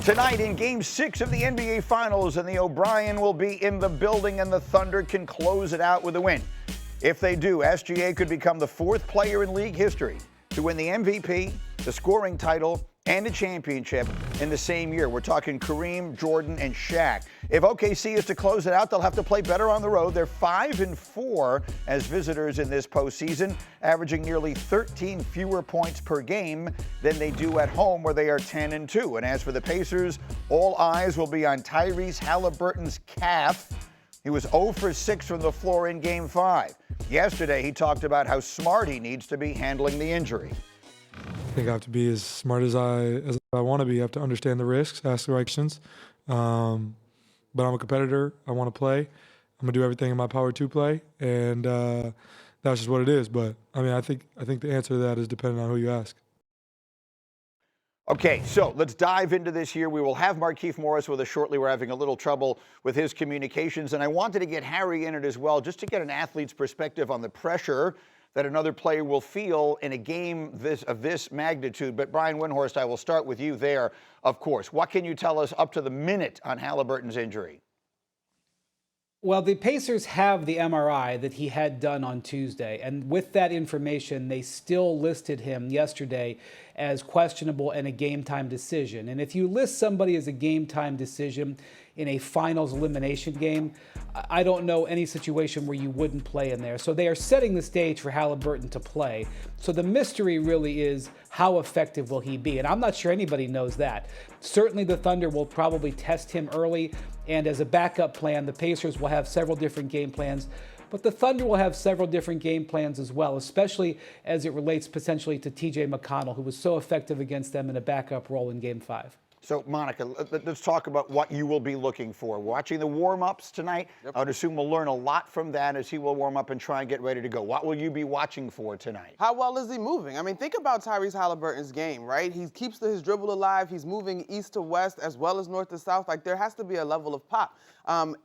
Tonight in Game 6 of the NBA Finals, and the O'Brien will be in the building, and the Thunder can close it out with a win. If they do, SGA could become the fourth player in league history to win the MVP, the scoring title, and a championship in the same year. We're talking Kareem, Jordan, and Shaq. If OKC is to close it out, they'll have to play better on the road. They're 5-4 as visitors in this postseason, averaging nearly 13 fewer points per game than they do at home, where they are 10-2. And as for the Pacers, all eyes will be on Tyrese Haliburton's calf. He was 0 for 6 from the floor in Game 5. Yesterday, he talked about how smart he needs to be handling the injury. I think I have to be as smart as I want to be. I have to understand the risks, ask the right questions. But I'm a competitor. I want to play. I'm going to do everything in my power to play, and that's just what it is. But, I mean, I think the answer to that is dependent on who you ask. Okay, so let's dive into this here. We will have Markieff Morris with us shortly. We're having a little trouble with his communications, and I wanted to get Harry in it as well, just to get an athlete's perspective on the pressure that another player will feel in a game of this magnitude. But Brian Windhorst, I will start with you there, of course. What can you tell us up to the minute on Haliburton's injury? Well, the Pacers have the MRI that he had done on Tuesday, and with that information, they still listed him yesterday as questionable and a game-time decision. And if you list somebody as a game-time decision in a finals elimination game, I don't know any situation where you wouldn't play in there. So they are setting the stage for Haliburton to play. So the mystery really is, how effective will he be? And I'm not sure anybody knows that. Certainly the Thunder will probably test him early, and as a backup plan, the Pacers will have several different game plans. But the Thunder will have several different game plans as well, especially as it relates potentially to TJ McConnell, who was so effective against them in a backup role in Game 5. So, Monica, let's talk about what you will be looking for. Watching the warm-ups tonight, I would assume we'll learn a lot from that as he will warm up and try and get ready to go. What will you be watching for tonight? How well is he moving? I mean, think about Tyrese Haliburton's game, right? He keeps his dribble alive. He's moving east to west as well as north to south. Like, there has to be a level of pop.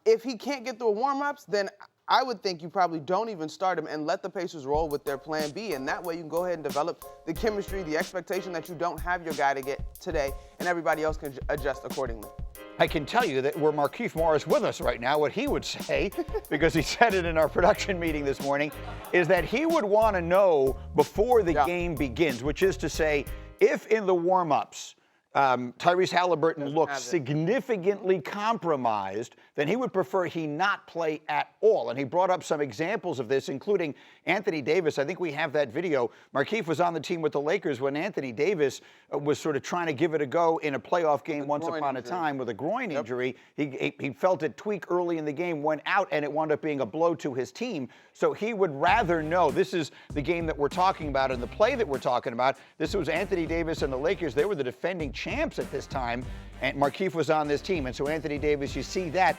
If he can't get through warm-ups, then I would think you probably don't even start him and let the Pacers roll with their plan B. And that way you can go ahead and develop the chemistry, the expectation that you don't have your guy to get today, and everybody else can adjust accordingly. I can tell you that were Markieff Morris with us right now, what he would say, because he said it in our production meeting this morning, is that he would want to know before the game begins, which is to say, if in the warm-ups, Tyrese Haliburton looks significantly compromised, then he would prefer he not play at all. And he brought up some examples of this, including Anthony Davis. I think we have that video. Markieff was on the team with the Lakers when Anthony Davis was sort of trying to give it a go in a playoff game once upon a time with a groin injury. He felt it tweak early in the game, went out, and it wound up being a blow to his team. So he would rather know. This is the game that we're talking about and the play that we're talking about. This was Anthony Davis and the Lakers. They were the defending champs at this time, and Markieff was on this team. And so Anthony Davis, you see that.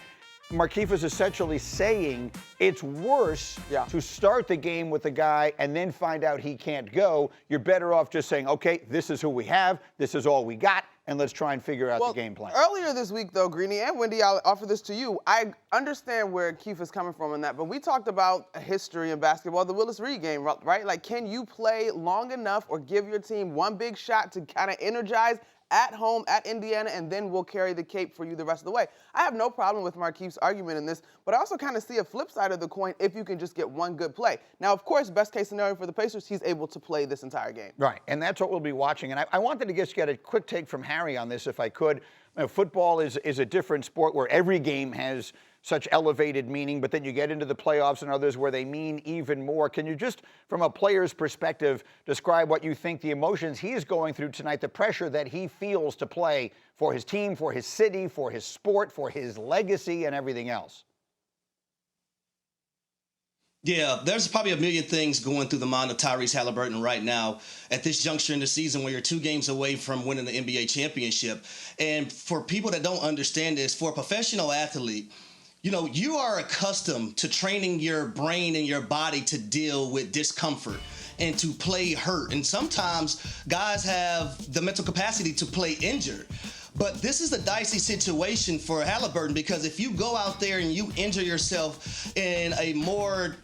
Markieff is essentially saying it's worse to start the game with a guy and then find out he can't go. You're better off just saying, okay, this is who we have, this is all we got, and let's try and figure out the game plan. Earlier this week, though, Greeny and Wendy, I'll offer this to you. I understand where Keith is coming from in that, but we talked about history in basketball, the Willis Reed game, right? Like, can you play long enough or give your team one big shot to kind of energize at home at Indiana, and then we'll carry the cape for you the rest of the way? I have no problem with Markieff's argument in this, but I also kind of see a flip side of the coin if you can just get one good play. Now, of course, best case scenario for the Pacers, he's able to play this entire game. Right, and that's what we'll be watching. And I wanted to just get a quick take from Harry on this, if I could. You know, football is a different sport where every game has such elevated meaning, but then you get into the playoffs and others where they mean even more. Can you just, from a player's perspective, describe what you think the emotions he is going through tonight, the pressure that he feels to play for his team, for his city, for his sport, for his legacy, and everything else? Yeah, there's probably a million things going through the mind of Tyrese Haliburton right now at this juncture in the season where you're 2 games away from winning the NBA championship. And for people that don't understand this, for a professional athlete, you know, you are accustomed to training your brain and your body to deal with discomfort and to play hurt. And sometimes guys have the mental capacity to play injured. But this is a dicey situation for Haliburton, because if you go out there and you injure yourself in a more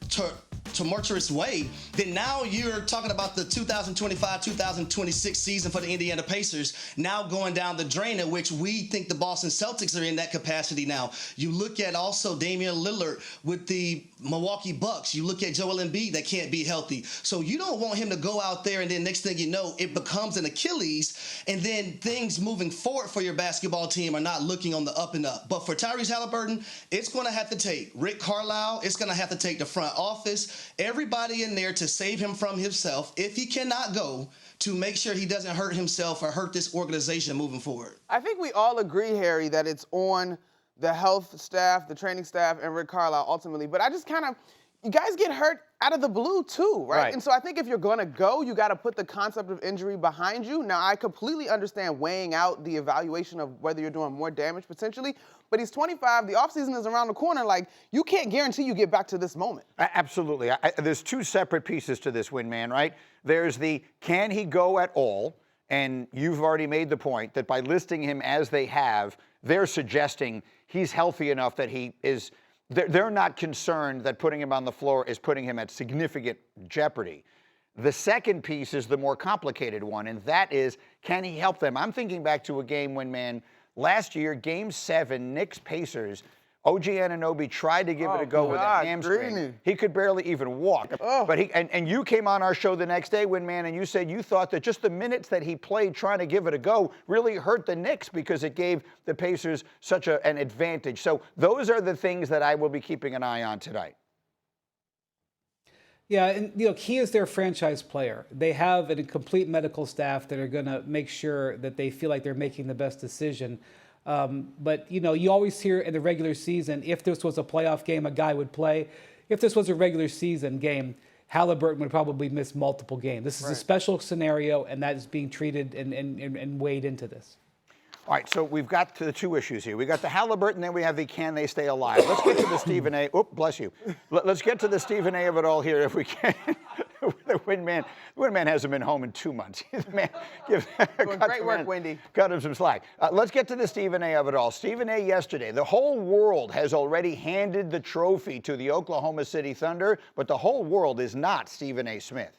tumultuous way, then now you're talking about the 2025-2026 season for the Indiana Pacers now going down the drain, in which we think the Boston Celtics are in that capacity now. You look at also Damian Lillard with the Milwaukee Bucks. You look at Joel Embiid that can't be healthy. So you don't want him to go out there and then next thing you know, it becomes an Achilles, and then things moving forward for your basketball team are not looking on the up and up. But for Tyrese Haliburton, it's going to have to take Rick Carlisle. It's going to have to take the front office, everybody in there to save him from himself if he cannot go, to make sure he doesn't hurt himself or hurt this organization moving forward. I think we all agree, Harry, that it's on the health staff, the training staff, and Rick Carlisle ultimately. But I just kind of, you guys get hurt out of the blue too, right? And so I think if you're gonna go, you gotta put the concept of injury behind you. Now, I completely understand weighing out the evaluation of whether you're doing more damage potentially, but he's 25, the offseason is around the corner. Like, you can't guarantee you get back to this moment. Absolutely. There's two separate pieces to this, Windman, right? There's the, can he go at all? And you've already made the point that by listing him as they have, they're suggesting he's healthy enough that he is, they're not concerned that putting him on the floor is putting him at significant jeopardy. The second piece is the more complicated one, and that is, can he help them? I'm thinking back to a game when, man, last year, Game 7, Knicks-Pacers, OG Anunoby tried to give it a go with a hamstring. He could barely even walk. But and you came on our show the next day, Windman, and you said you thought that just the minutes that he played trying to give it a go really hurt the Knicks because it gave the Pacers such an advantage. So those are the things that I will be keeping an eye on tonight. Yeah, and he is their franchise player. They have a complete medical staff that are going to make sure that they feel like they're making the best decision. But, you always hear in the regular season, if this was a playoff game, a guy would play. If this was a regular season game, Haliburton would probably miss multiple games. This is a special scenario, and that is being treated and weighed into this. All right, so we've got the two issues here. We got the Haliburton, then we have the can they stay alive. Let's get to the Stephen A. Oh, bless you. Let's get to the Stephen A. of it all here if we can. The Windman hasn't been home in 2 months. Man, great work, Wendy. Cut him some slack. Let's get to the Stephen A. of it all. Stephen A. yesterday, the whole world has already handed the trophy to the Oklahoma City Thunder, but the whole world is not Stephen A. Smith.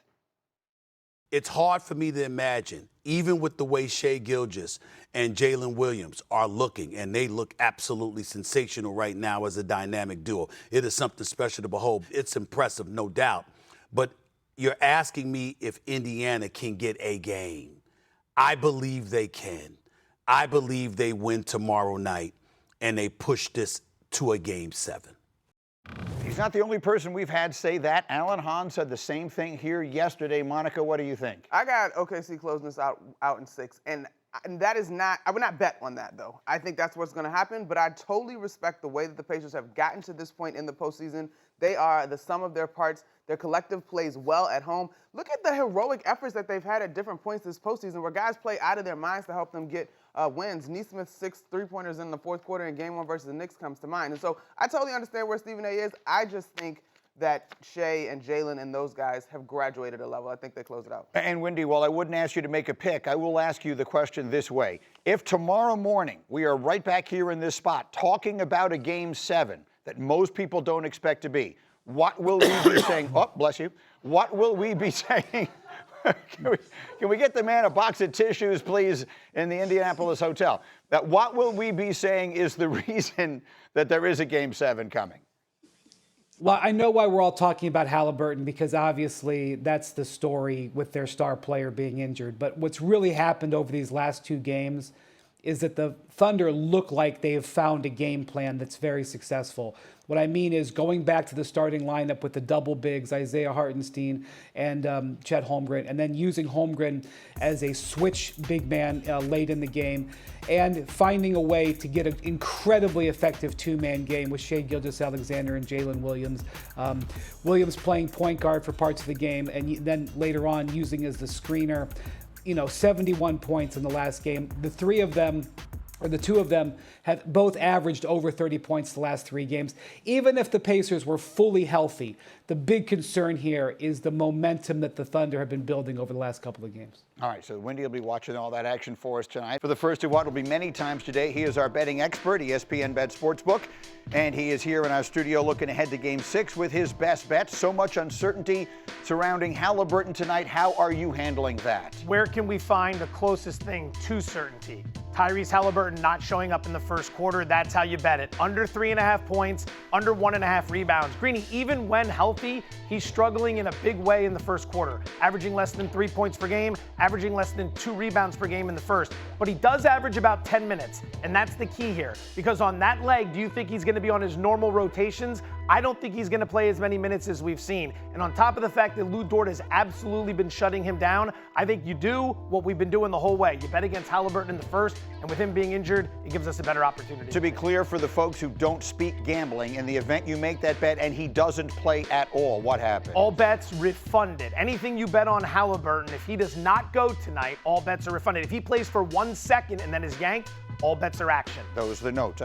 It's hard for me to imagine, even with the way Shai Gilgeous and Jalen Williams are looking, and they look absolutely sensational right now as a dynamic duo. It is something special to behold. It's impressive, no doubt. But you're asking me if Indiana can get a game. I believe they can. I believe they win tomorrow night, and they push this to a Game 7. He's not the only person we've had say that. Alan Hahn said the same thing here yesterday. Monica, what do you think? I got OKC closing this out in 6, and that is not, I would not bet on that, though. I think that's what's going to happen, but I totally respect the way that the Pacers have gotten to this point in the postseason. They are the sum of their parts. Their collective plays well at home. Look at the heroic efforts that they've had at different points this postseason where guys play out of their minds to help them get wins. Neesmith's 6 3-pointers in the fourth quarter in Game 1 versus the Knicks comes to mind. And so I totally understand where Stephen A. is. I just think that Shai and Jalen and those guys have graduated a level. I think they close it out. And Wendy, while I wouldn't ask you to make a pick, I will ask you the question this way. If tomorrow morning we are right back here in this spot talking about a Game 7 that most people don't expect to be, what will we be saying? Oh, bless you. What will we be saying? Can we get the man a box of tissues, please, in the Indianapolis hotel? What will we be saying is the reason that there is a Game 7 coming? Well, I know why we're all talking about Haliburton, because obviously that's the story with their star player being injured. But what's really happened over these last 2 games is that the Thunder look like they have found a game plan that's very successful. What I mean is going back to the starting lineup with the double bigs, Isaiah Hartenstein and Chet Holmgren, and then using Holmgren as a switch big man late in the game, and finding a way to get an incredibly effective 2-man game with Shai Gilgeous-Alexander and Jalen Williams. Williams playing point guard for parts of the game, and then later on using as the screener. 71 points in the last game. The 2 of them have both averaged over 30 points the last 3 games. Even if the Pacers were fully healthy, the big concern here is the momentum that the Thunder have been building over the last couple of games. All right, so Wendy will be watching all that action for us tonight. For the first of what will be many times today, he is our betting expert, ESPN Bet Sportsbook. And he is here in our studio looking ahead to Game 6 with his best bets. So much uncertainty surrounding Haliburton tonight. How are you handling that? Where can we find the closest thing to certainty? Tyrese Haliburton not showing up in the first quarter, that's how you bet it. Under 3.5 points, under 1.5 rebounds. Greeny, even when healthy, he's struggling in a big way in the first quarter, averaging less than 3 points per game, averaging less than 2 rebounds per game in the first. But he does average about 10 minutes, and that's the key here. Because on that leg, do you think he's going to be on his normal rotations? I don't think he's going to play as many minutes as we've seen. And on top of the fact that Lou Dort has absolutely been shutting him down, I think you do what we've been doing the whole way. You bet against Haliburton in the first, and with him being injured, it gives us a better opportunity. To be clear, for the folks who don't speak gambling, in the event you make that bet and he doesn't play at all, what happens? All bets refunded. Anything you bet on Haliburton, if he does not go tonight, all bets are refunded. If he plays for 1 second and then is yanked, all bets are action. Those are the notes.